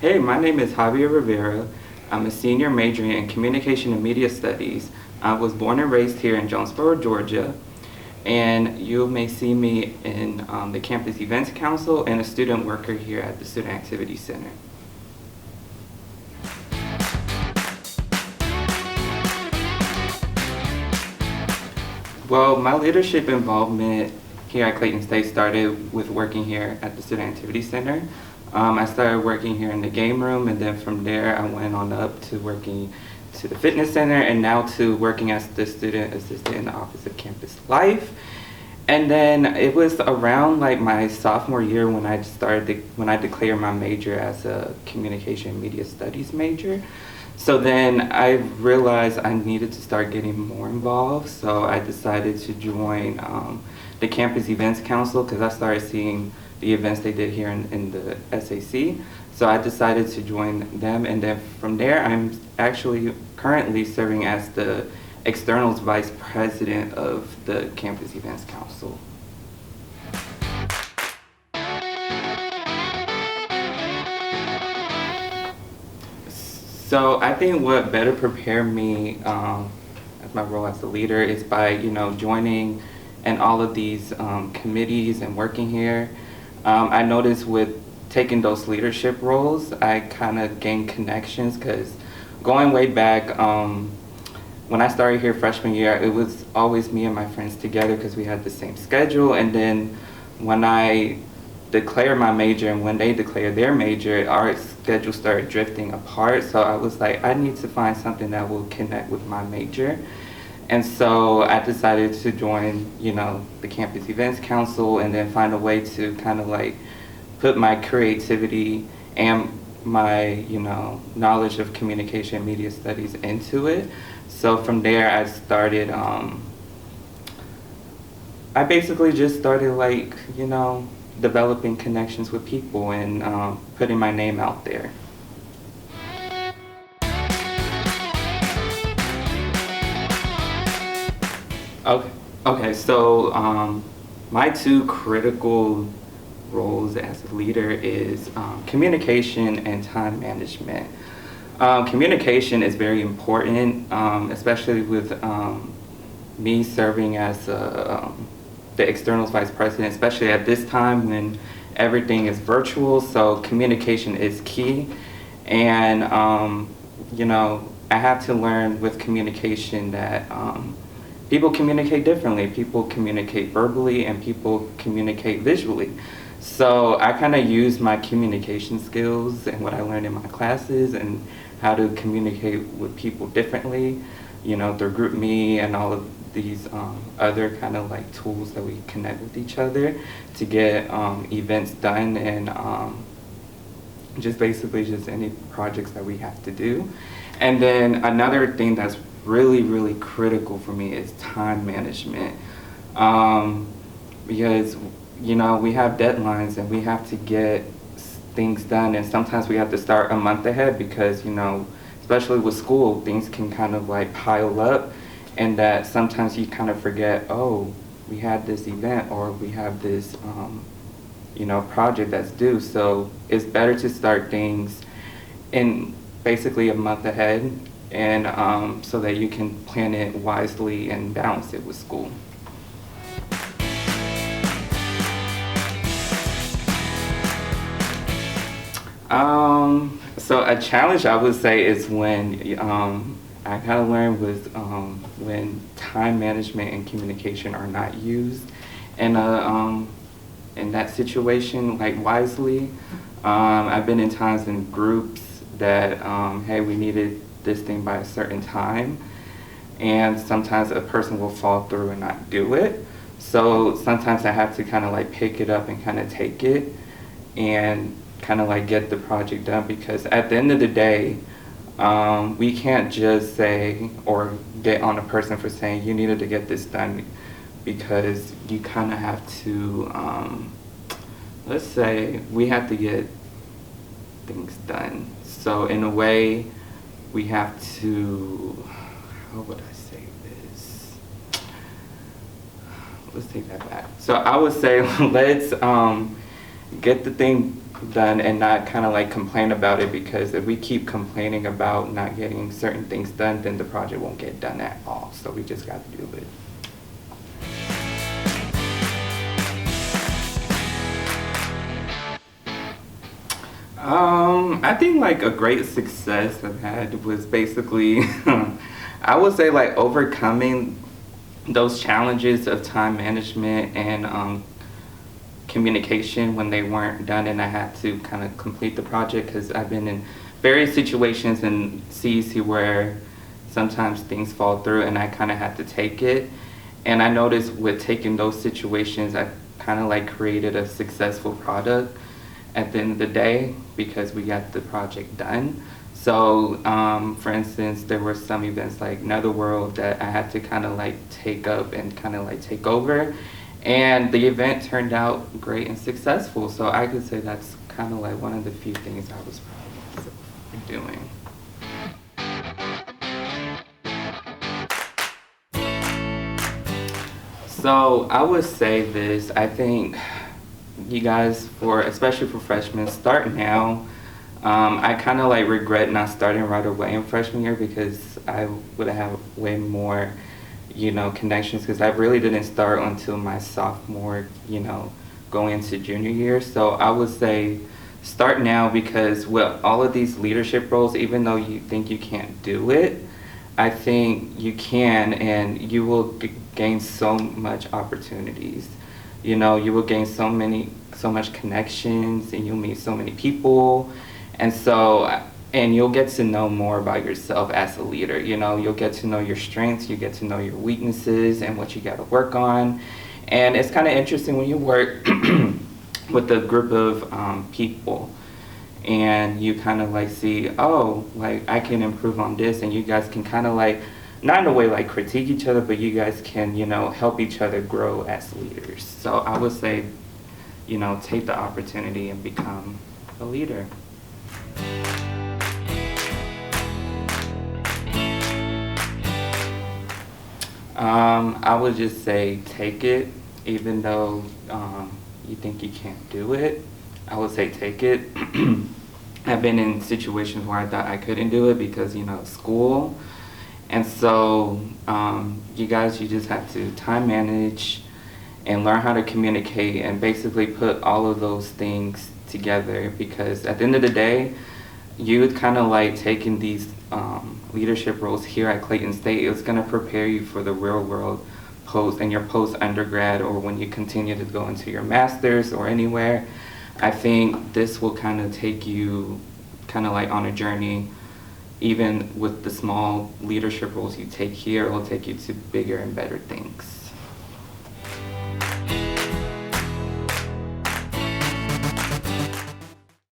Hey, my name is Javier Rivera. I'm a senior majoring in Communication and Media Studies. I was born and raised here in Jonesboro, Georgia, and you may see me in the Campus Events Council and a student worker here at the Student Activity Center. Well, my leadership involvement here at Clayton State started with working here at the Student Activity Center. I started working here in the game room, and then from there I went on up to working to the fitness center, and now to working as the student assistant in the Office of Campus Life. And then it was around like my sophomore year when I declared my major as a communication and media studies major. So then I realized I needed to start getting more involved, so I decided to join the Campus Events Council because I started seeing the events they did here in the SAC. So I decided to join them, and then from there I'm actually currently serving as the Externals Vice President of the Campus Events Council. So I think what better prepared me as my role as a leader is by joining in all of these committees and working here. I noticed with taking those leadership roles, I kind of gained connections because going way back, when I started here freshman year, it was always me and my friends together because we had the same schedule. And then when I declared my major and when they declared their major, our schedule started drifting apart. So I was like, I need to find something that will connect with my major. And so I decided to join, the Campus Events Council, and then find a way to kind of like put my creativity and my, knowledge of communication and media studies into it. So from there, I started, I basically just started like, developing connections with people and putting my name out there. Okay, so my two critical roles as a leader is communication and time management. Communication is very important, especially with me serving as the Externals Vice President, especially at this time when everything is virtual, so communication is key. And, I have to learn with communication that people communicate differently. People communicate verbally and people communicate visually. So I kind of use my communication skills and what I learned in my classes and how to communicate with people differently, through GroupMe and all of these other kind of like tools that we connect with each other to get events done and just basically just any projects that we have to do. And then another thing that's really, really critical for me is time management, because we have deadlines and we have to get things done, and sometimes we have to start a month ahead because especially with school, things can kind of like pile up, and that sometimes you kind of forget, oh, we had this event or we have this project that's due. So it's better to start things in basically a month ahead, and so that you can plan it wisely and balance it with school. So a challenge I would say is when I kind of learned was when time management and communication are not used in that situation like wisely. I've been in times in groups that hey, we needed this thing by a certain time, and sometimes a person will fall through and not do it. So sometimes I have to kind of like pick it up and kind of take it and kind of like get the project done, because at the end of the day, we can't just say or get on a person for saying you needed to get this done, because you kind of have to, let's say we have to get things done. So in a way, we have to, how would I say this? Let's take that back. So I would say let's get the thing done and not kind of like complain about it, because if we keep complaining about not getting certain things done, then the project won't get done at all. So we just got to do it. I think like a great success I've had was basically, I would say like overcoming those challenges of time management and communication when they weren't done and I had to kind of complete the project, because I've been in various situations in CEC where sometimes things fall through and I kind of had to take it. And I noticed with taking those situations, I kind of like created a successful product at the end of the day because we got the project done. So, for instance, there were some events like Netherworld that I had to kind of like take up and kind of like take over. And the event turned out great and successful. So I could say that's kind of like one of the few things I was proud of myself for doing. So I would say this, I think you guys, especially for freshmen, start now. I kind of like regret not starting right away in freshman year because I would have way more, connections, because I really didn't start until my sophomore, going into junior year. So I would say start now, because with all of these leadership roles, even though you think you can't do it, I think you can, and you will gain so much opportunities. You will gain so much connections, and you'll meet so many people. And you'll get to know more about yourself as a leader. You'll get to know your strengths, you get to know your weaknesses and what you got to work on. And it's kind of interesting when you work with a group of people and you kind of like see, oh, like I can improve on this, and you guys can kind of like, not in a way like critique each other, but you guys can, help each other grow as leaders. So I would say, take the opportunity and become a leader. I would just say take it, even though you think you can't do it. I would say take it. I've been in situations where I thought I couldn't do it because, school. And so you just have to time manage and learn how to communicate and basically put all of those things together, because at the end of the day, you kind of like taking these leadership roles here at Clayton State, it's going to prepare you for the real world in your post-undergrad, or when you continue to go into your master's or anywhere. I think this will kind of take you kind of like on a journey. Even with the small leadership roles you take here, it will take you to bigger and better things.